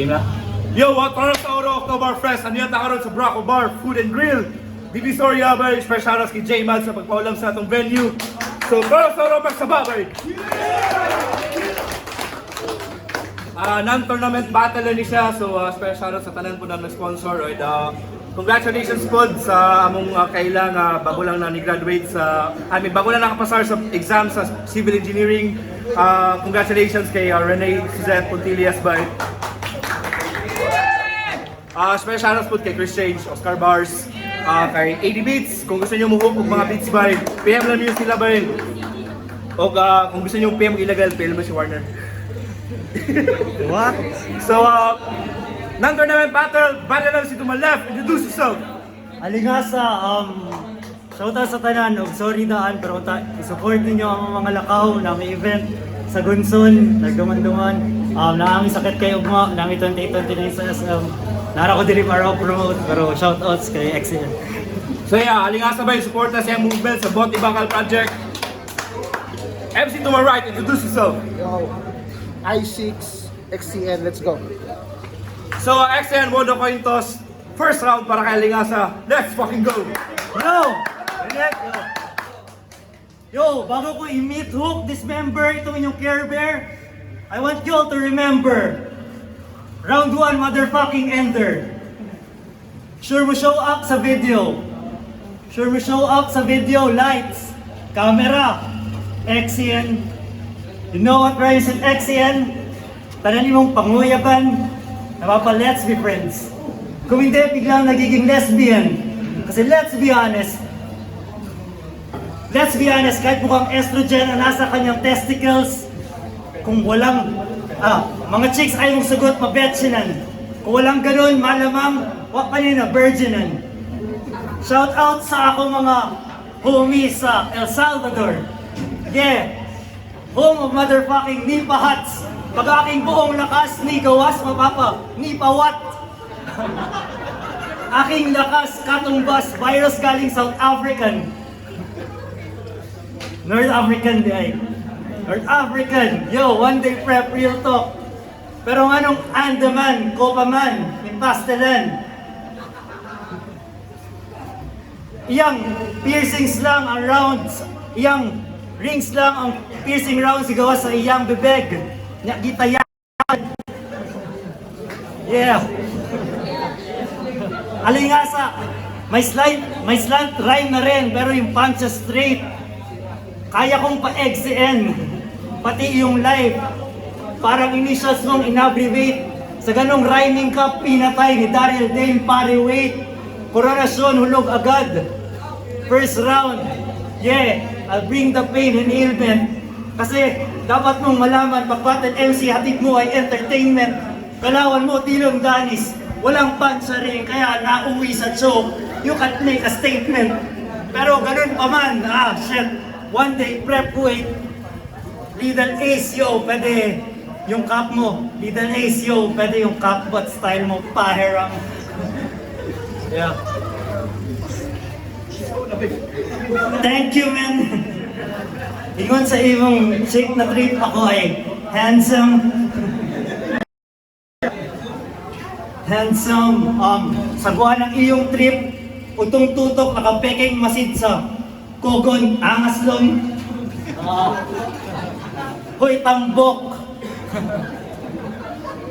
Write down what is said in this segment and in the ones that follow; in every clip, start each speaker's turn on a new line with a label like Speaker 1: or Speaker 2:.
Speaker 1: Game na? Yo, what para sa Oro Oktoberfest? Ano yan karon sa Braco Bar, Food and Grill. Divisoria ba, special shoutout kay J-Mad sa pagpaulam sa atong venue. So, para sa Oro magsababay! Non-tournament battle ni siya, so special shoutout sa tanan po na sponsor. Right? Congratulations po sa among kailang bago lang na ni-graduate sa, bago lang nakapasar sa exam sa Civil Engineering. Congratulations kay Rene Suzette Puntillas by. Special shoutouts po kay Chris Change, Oscar Bars, kay 80 Beats. Kung gusto nyo muhuk og mga beats by, PM lang nyo sila ba yun. O kung gusto nyo PM illegal, PM mo si Warner.
Speaker 2: What?
Speaker 1: So, non-tournament battle lang si to my left. Introduce yourself.
Speaker 2: Alingasa, shoutout sa tanan, og sorry daan, pero i-support ninyo ang mga lakaw na may event sa Gunson, nagduman-duman. Na aming sakit kay Ugma, nami 2029 sa SM. Nara ko dili para promote, pero shoutouts kay XCN.
Speaker 1: So yeah, alingasa ba yung support na siya movement sa Bote Bakal Project. MC to my right, introduce yourself.
Speaker 3: Yo, I6, XCN, let's go.
Speaker 1: So XN, Wodo Coin Toss, first round para kay Alingasa. Let's fucking go!
Speaker 2: Yo! Yo, bago ko i-meet hook, dismember itong inyong Care Bear, I want you all to remember, round 1 motherfucking ender. Sure mo show up sa video. Sure mo show up sa video, lights, camera, XCN. You know what rhymes with XCN? Tananin mong panguyaban, napapa-let's be friends. Kung hindi, biglang nagiging lesbian. Kasi let's be honest, kahit mukhang estrogen na nasa kanyang testicles, kung walang, mga chicks ay mong sagot, mabetsyanan. Kung walang ganun, malamang, wak pa na virginan. Shout out sa ako mga homies sa El Salvador. Yeah, home of motherfucking Nipa Huts. Pag aking buong lakas, ni gawas, mapapa, Nipa what? Aking lakas, katumbas, virus galing South African. North African di ay. North African, yo, one day prep, real talk. Pero anong Andaman, Copaman, Pastelan? Iyang piercings lang ang rounds, iyang rings lang ang piercing rounds gawa sa iyang bebeg. Nya kita yan. Yeah. Alingasa, may slant rhyme na rin, pero yung punch straight. Kaya kong pa-XN, pati yung live. Parang initials mong inabbreviate. Sa ganong rhyming ka, pinatay ni Daryl Dane, pare wait. Koronasyon, hulog agad. First round, yeah, I'll bring the pain and ailment. Kasi dapat mong malaman, pag-battle MC, hatid mo ay entertainment. Kalawan mo, tilong danis. Walang pansaring, kaya nauwi sa choke. You can't make a statement. Pero ganun pa man, shit. One day prep wait. Little Ace, yo, pwede yung cap mo. Little Ace, yo, pwede yung cap, but style mo, paherang. Yeah. Thank you, man. Ingon sa imong chick na trip ako ay handsome. Sagwa ng iyong trip, utong tutok, nakapeking masid sa kogon, angas long. Hoy, tambok.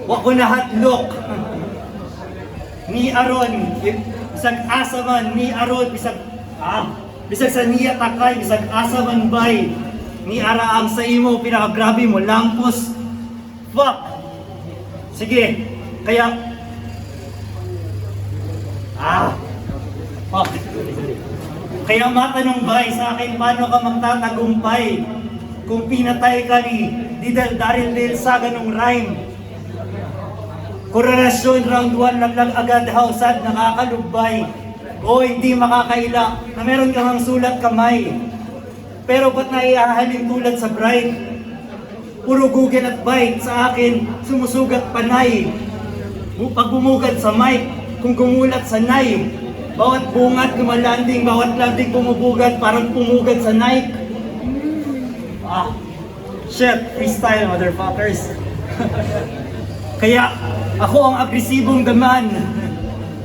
Speaker 2: Wako na hatlok. Ni aron, bisag asa man, ni aron, bisag sa niya takay, bisag asa man bay. Ni araang sa imo, pinakagrabe mo, lampos. Fuck. Sige, kaya fuck. Kaya matanong bay sa akin, paano ka magtatagumpay kung pinatay ka ni Daryl Dale sa ganong rhyme? Korelasyon round 1 lang agad, hausad, nakakalubay. O hindi makakaila na meron kang sulat kamay. Pero ba't naiahalin tulad sa bright? Puro Google at bite sa akin, sumusugat panay. Pag bumugad sa mic, kung gumulat sa Nike, bawat bungat gumalanding, bawat landing pumubugad, parang pumugad sa Nike. Shit, freestyle motherfuckers. Kaya Ako ang agresibong gaman.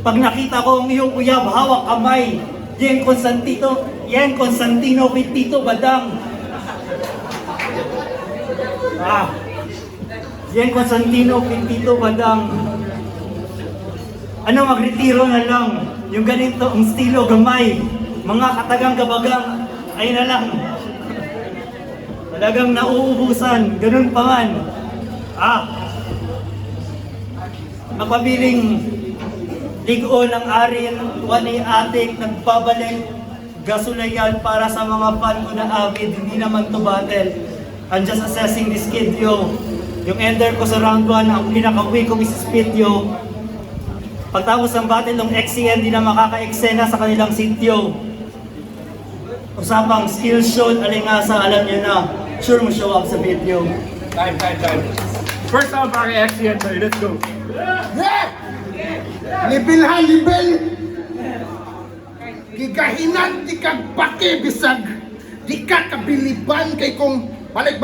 Speaker 2: Pag nakita ko ang iyong uyab, hawak kamay. Yan Constantino kay Tito Badang. Yan Constantino kay Tito Badang. Ano, magretiro na lang. Yung ganito, ang estilo gamay. Mga katagang gabagang, ay na lang. Talagang nauubusan, ganun pa man. Mapabiling ligo ng arin, wani atik, nagbabalik, gasulayan para sa mga fan ko na avid, hindi naman to battle. I'm just assessing this kid, yo. Yung ender ko sa round 1, ang pinaka-weak kong isi-spit, yo. Pagtapos ng battle ng XCN, di na makaka-eksena sa kanilang sityo. Usapang skill shot, alingasa, alam nyo na. Sure mo show up sa video.
Speaker 1: Time. First time para kay XCN, boy. Let's go.
Speaker 3: Yeah! Libel ha, libel! Gigahinan di kag pake bisag di ka kabiliban kay kong balik.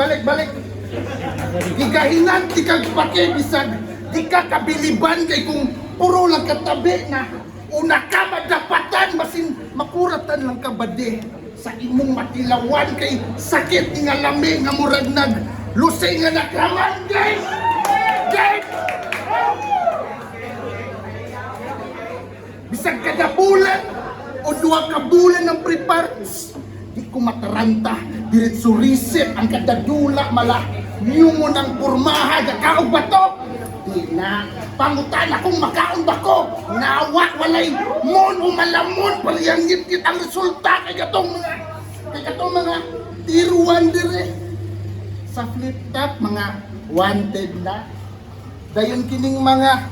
Speaker 3: Gigahinan di kag pake bisag di ka kabiliban kay kong puro lang katabi na una ka madapatan masin makuratan lang ka bade sa imong matilawan kay sakit nga lami nga murag nag lusay nga nakraman guys! Bisag kada bulan o duha ka bulan ng preparts, di ko mataranta, diretso reset ang kadadula mala niyo mo ng pormaha, gakaog ba to? Di na, pangutan akong makaon ba ko? Nawa, walay mon o malamon, paliyang ngit ang resulta kay katong mga tiruan dire. Sa flip top, mga wanted na. Dayon kining mga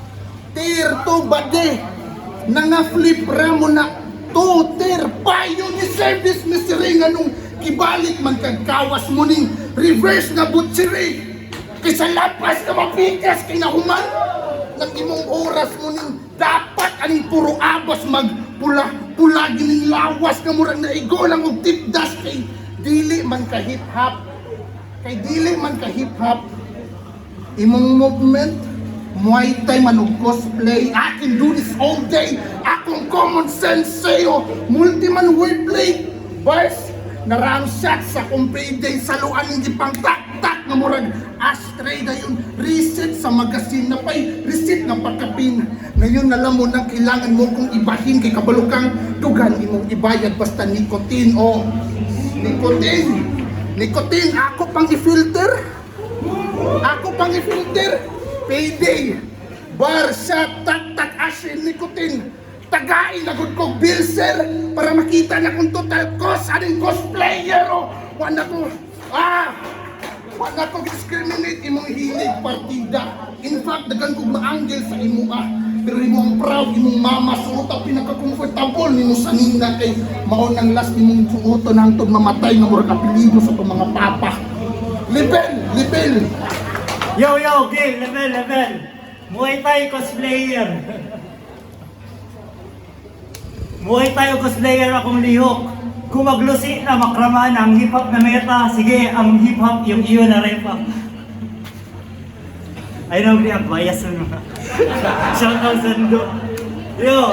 Speaker 3: tier 2 bade, na nga flip ramo na tuter payo ni service misiri nga nung kibalik man kagkawas mo ning reverse na butsiri kaysa lapas ka mapikas kay nahuman ng imong oras mo ning dapat aning puro abas magpula gining lawas nga murag na igo lang og tipdas kay dili man ka hip hop imong movement Muay Thai manug cosplay. I can do this all day. Akong common sense sa'yo. Multi-man wordplay. Bars, narang shots sa kong payday. Saluan hindi pang tak-tak na murag ashtray na yun. Reset sa magasin na pa'y reset na pagkapin. Ngayon alam mo nang kailangan mo kong ibahin kay kabalukang tugan imong ibayad basta nicotine. Nicotine. Ako pang i-filter. Payday, bar, shot, tak, asin, nicotine, tagain, nagod ko, bilser, para makita na kung total cost, aning cosplayer, o, wala ko discriminate imong hilig partida. In fact, dagan kong maanggel sa imo, pero imo ang proud, imong mama, suota, pinaka-comfortable, nimo sanina kay maunang last imong suoto na hangtod mamatay, nga murag apelido sa itong mga papa. Libel!
Speaker 2: Yo, Gil, level. Muay Thai cosplayer. Muay Thai cosplayer akong lihok. Kung maglusi na makraman ang hip-hop na meta, sige, ang hip-hop yung iyo na repa. I know, ang bias mo. Shout out Sando. Yo,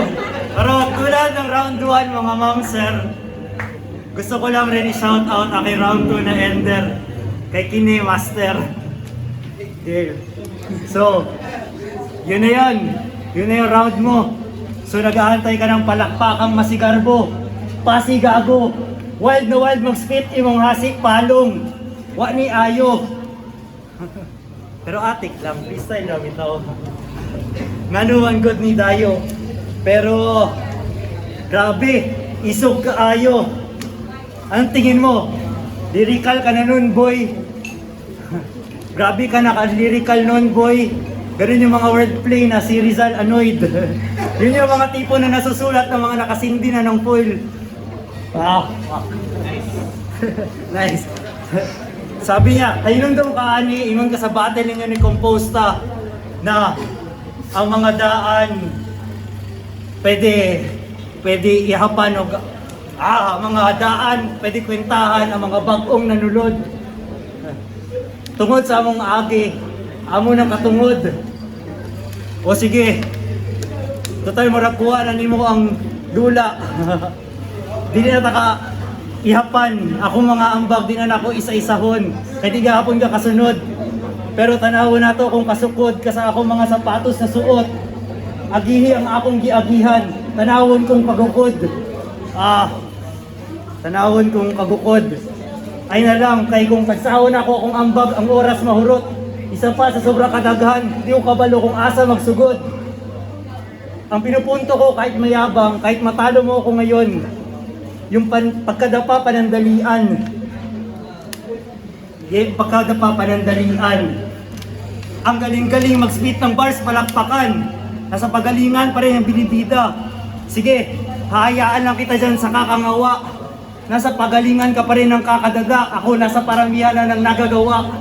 Speaker 2: pero tulad ng round 1 mga ma'am sir, gusto ko lang rin i-shout out aking round 2 na ender kay Kine Master. Okay. So, yun na yung round mo. So nag-aantay ka ng palakpakang masigarbo, pasigago, wild na wild mag-spit imong hasik palong, wa ni ayo. Pero atik lang, freestyle lang ito. Nganuan good ni Dayo. Pero, grabe, isog ka ayo. Anong tingin mo? Lyrical ka na nun, boy. Grabe ka naka-lyrical nun, boy. Ganun yung mga wordplay na si Rizal annoyed. Yun yung mga tipo na nasusulat ng mga nakasindi na ng foil. Wow. Nice. Sabi niya, ayun daw ka ani, ingon ka sa battle ninyo ni Composta na ang mga daan pwede ihapan o mga daan pwede kwentahan ang mga bagong nanulod. Tungod sa among agi, amo nang katungod. O sige. Total marakuha na nimo ang dula. Dili na taka ihapan. Ako mga ambag di na nako isa-isahon. Kay di gahapon ka kasunod. Pero tanawon nato kung kasukod ka sa akong mga sapatos na suot. Agihi ang akong giagihan. Tanawon kong pagukod. Tanawon kong pagukod. Ay na lang, kay kung pagsahon ako kung ambag ang oras mahurot. Isa pa sa sobrang kadaghan, di ko kabalo kung asa magsugod. Ang pinupunto ko kahit mayabang, kahit matalo mo ako ngayon, yung pagkadapa panandalian. Yung pagkadapa panandalian. Ang galing-galing mag-spit ng bars palakpakan. Nasa pagalingan pa rin ang binibida. Sige, hayaan lang kita dyan sa kakangawa. Nasa pagalingan ka pa rin ng kakadaga. Ako nasa paramihan na ng nagagawa.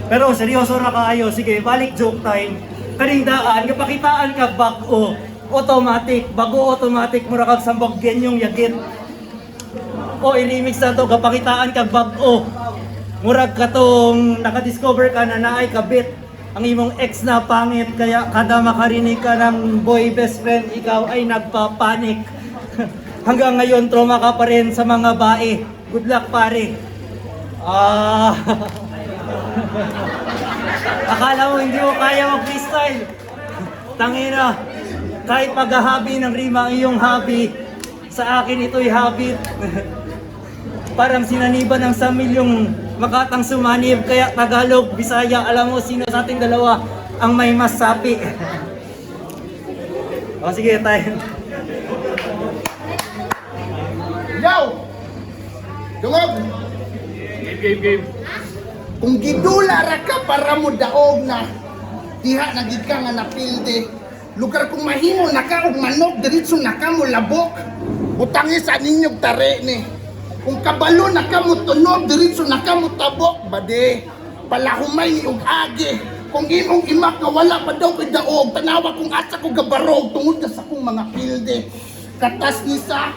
Speaker 2: Pero seryoso na kayo. Sige, balik joke time. Kaning daan, kapakitaan ka bago. Automatic. Bago automatic. Mura kag sambog genyong yagit. O i-remix na to. Kapakitaan ka bago. Murag ka tong nakadiscover ka na naay kabit. Ang imong ex na pangit. Kaya kada makarinig ka ng boy best friend, ikaw ay nagpapanik. Hanggang ngayon, trauma ka pa rin sa mga bae. Good luck, pare. Akala mo hindi mo kaya mag-freestyle. Tangina. Kahit paghahabi ng rima ang iyong hobby, sa akin ito'y habit. Parang sinaniban ng Samil yung Makatang sumanib. Kaya Tagalog, Bisaya, alam mo sino sa ating dalawa ang may mas sapi. O sige, tayo.
Speaker 3: Yo! Dungog!
Speaker 1: Game.
Speaker 3: Kung gidula ra ka para mo daog na diha na gid ka nga napilde. Lugar kung mahimo na ka og manok diretso na ka mo labok. Butangi sa ninyog tare ni. Kung kabalo na ka mo tunog diretso na ka mo tabok bade. Palahumay ni og agi. Kung imong imak nga wala pa daw kay daog tanawa kung asa ko gabarog tungod sa akong mga pilde. Katas ni sa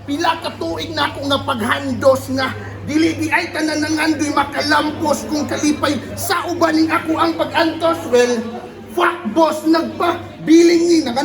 Speaker 3: pila ka tuig na ako nga paghandos nga dili di ay tanan ng andoy makalampos kung kalipay sa ubaning ako ang pag-antos. Well, fuck boss nagpa biling ni nga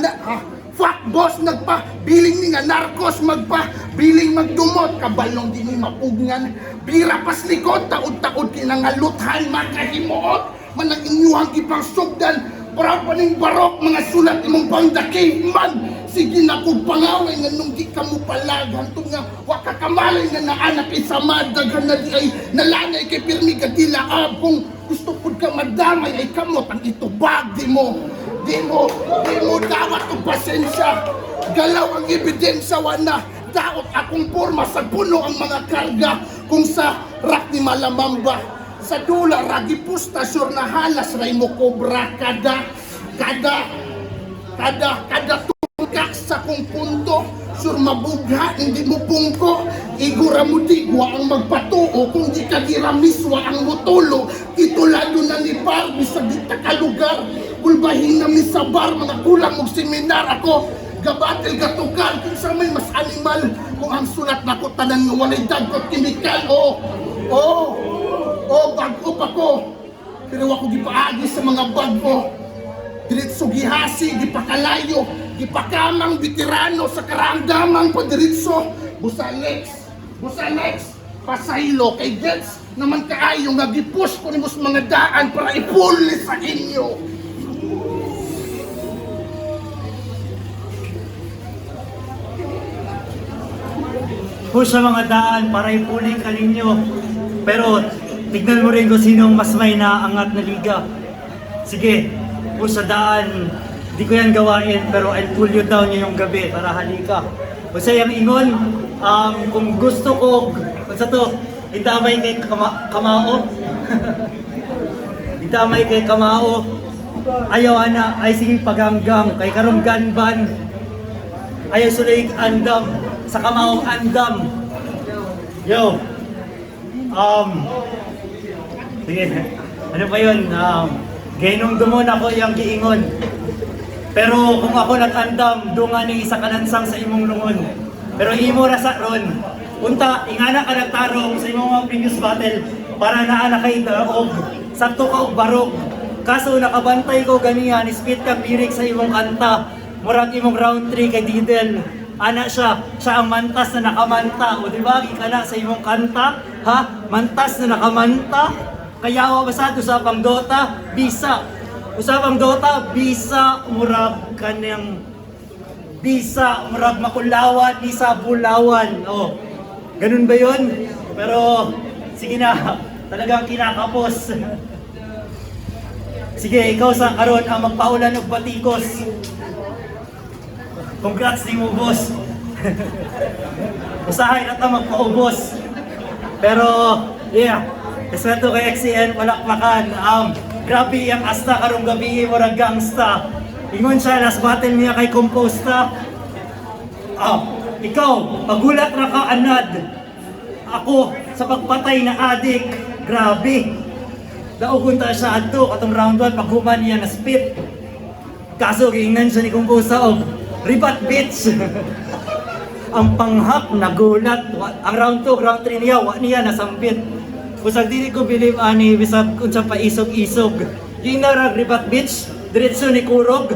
Speaker 3: fuck boss nagpa biling ni nga narcos magpa biling magdumot kabalong di ni mapugngan bira pas likod taod-taod kinangaluthan makahimuot manang inyuhang kipang sugdan para pa ning barok mga sulat imong pangdaki man sige na ko pangaway nga nung di ka mo palag hantong nga waka kamalay nga naanak isamad daghan na di ay nalanay kay pirmi ka dilaab kung gusto pud ka madamay ay kamot ang itubag di mo dawat og pasensya galaw ang ebidensya wana daot akong porma sa puno ang mga karga kung sa rak ni Malamamba sa dula ragi pusta sure na halas ray mo kobra kada tungka sa kong punto sure mabugha hindi mo pungko igura mo digwa ang magpatuo kung di ka diramiswa ang mutulo titulado na ni Barbie sa dita ka lugar bulbahin na mi sa bar mga kulang og seminar ako gabatil gatukal kung sa may mas animal kung ang sulat na ko tanan nga walay dagkot kimikal bago pa ko pero ako gipaagi sa mga bago diretso gihasi gipakalayo gipakamang veterano sa karamdamang padiretso busa Lex pasaylo kay gets naman kaayo nga gipush ko nimos mga daan para ipuli sa inyo.
Speaker 2: Push sa mga daan para ipuli ka ninyo. Pero tignan mo rin kung sinong mas may naangat na liga. Sige, push sa daan. Di ko yan gawain pero I'll pull you down ngayong gabi. Tara, halika. Basta yung ingon, kung gusto ko, basta to, itamay kay Kamao. Itamay kay Kamao. Ayaw ana, ay sige paganggang, kay karong ganban. Ayaw sulayig andam, sa Kamaong andam. Yo, sige, ano pa yun? Gainong dumon ako yung giingon. Pero kung ako nag-andam, dunga ni isa kanansang sa imong lungon. Pero imo rasa ron. Unta, ingana ka nagtarong sa imong mga previous battle para naana kay daog. Sakto ka og barog. Kaso nakabantay ko ganihan, spit kang lyric sa imong kanta. Murag imong round 3 kay Didel. Ana siya ang mantas na nakamanta. O di ba, gikana sa imong kanta, ha? Mantas na nakamanta. Kaya ako basta usapang Dota, bisa. Usapang Dota, bisa, murag kanyang bisa, murag makulawan, bisa bulawan. O, ganun ba yun? Pero, sige na, talagang kinakapos. Sige, ikaw sa karon ang magpaulan og batikos. Congrats din mo, boss. Usahay na ta magpaubos. Pero, yeah, respeto kay XCN, palakpakan. Grabe ang asta karong gabi, murag gangsta. Ingon siya, last battle niya kay Composta. Ikaw, pagulat ra ka anad. Ako, sa pagpatay na adik, grabe. Daugon ta siya adto, katong round 1, paghuman niya na spit. Kaso, giingnan siya ni Composta og ribat bitch. Ang panghap nagulat. Ang round 2, round 3 niya, wa niya nasambit. Kusag dili ko believe ani bisag unsa pa isog-isog. Ging na rag ribat bitch, diretso ni kurog.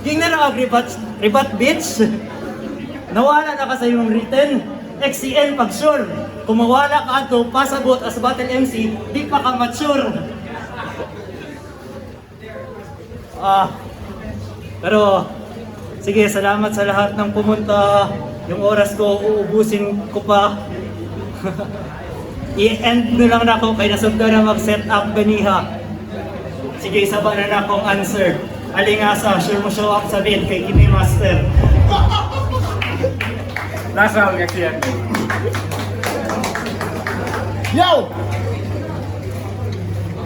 Speaker 2: Ging na rag ribat bitch. Nawala na ka sa imong written. XCN pag sure. Kung mawala ka ato, pasabot as battle MC, di pa ka mature. Pero sige, salamat sa lahat ng pumunta. Yung oras ko, uubusin ko pa. I-end na lang na ako kay nasugda na mag-set up ganiha. Sige, saba na na akong answer. Alingasa, sure mo show up sa bid kay Kimi Master.
Speaker 1: Nasa ang XCN.
Speaker 3: Yo!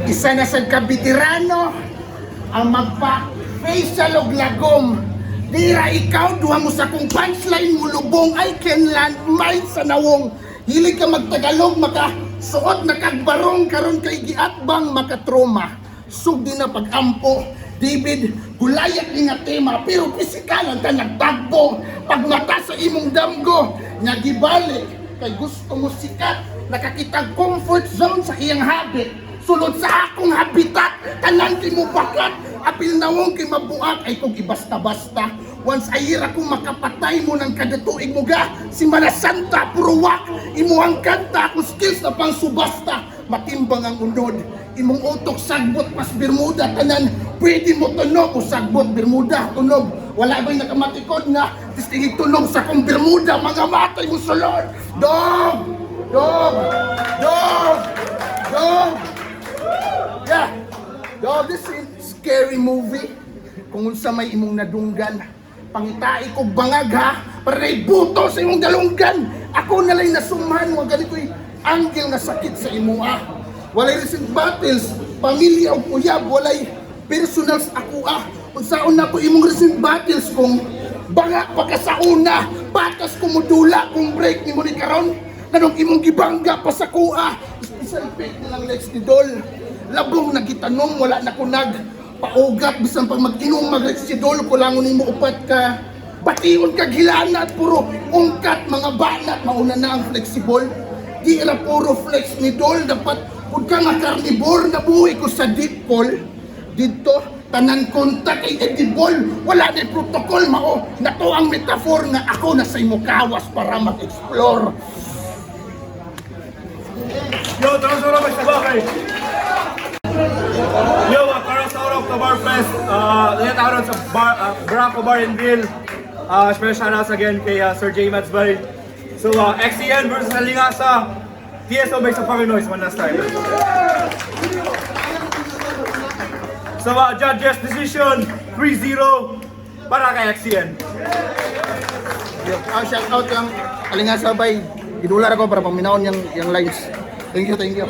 Speaker 3: Isa na sa kabitirano ang magpa-facial og lagom. Dira ikaw, duha mo sa kong punchline mo lubong, I can land mine sa nawong. Hilig ka magtagalog, makasuot na kagbarong, karon kay giatbang makatroma. Sugdi na pag-ampo, David, gulayat ni nga tema, pero pisikal ang ka nagtagpo. Pagmata sa imong damgo, nagibalik, kay gusto mo sikat, nakakitag comfort zone sa iyang habit. Sulod sa akong habitat, tanan kay mo bakat, apil nawong kay mabuak, ay kung ibasta-basta. Once a year ako makapatay mo ng kadatuig mo ga, si Malasanta, puro wak, imuhang kanta, akong skills na pang subasta. Matimbang ang unod, imong utok sagbot pas Bermuda, tanan, pwede mo tunog, o sagbot Bermuda, tunog. Wala ba'y nakamatikod nga, tistingig tunog sa kong Bermuda, mga matay mo sulod. Dog! Dog! Dog! Dog! Yeah! Dog, this is scary movie. Kung unsa may imong nadunggan, pangitai ko bangag ha, para buto sa imong dalunggan. Ako nalay nasumhan, wag ganito'y angle na sakit sa imo ah. Walay recent battles, pamilya o uyab, walay personals ako ah. Unsaon na ko imong recent battles kung bangag pa ka sa una, patas ko modula kung break ni mo ni karon. Kanong imong gibangga pa sa kuha, special fake nilang Lex ni Dol. Labong na gitanong, wala na ko paugat bisan pag mag-inom magreksidol ko lang nimo upat ka bation ka gilanat puro ungkat mga banat mauna na ang flexible di ra puro flex ni Dol dapat pud ka nga carnivore na buhi ko sa deep pool dito tanan kontak ay edible wala na protocol mao nato ang metaphor nga ako na sa imo kawas para mag-explore.
Speaker 1: Yo, tara sa labas sa bakay. Yo, para sa Orok to Bar Fest, lahat ako ron sa Barako Bar and Grill. Special shoutouts again kay Sir J. Mads Bay. So, XCN versus Alingasa. TSO makes a fucking noise one last time. So, judges decision 3-0 para kay XCN.
Speaker 3: Shout out lang Alingasa bay. Gidular ako para paminawon yung lines. Thank you, thank you.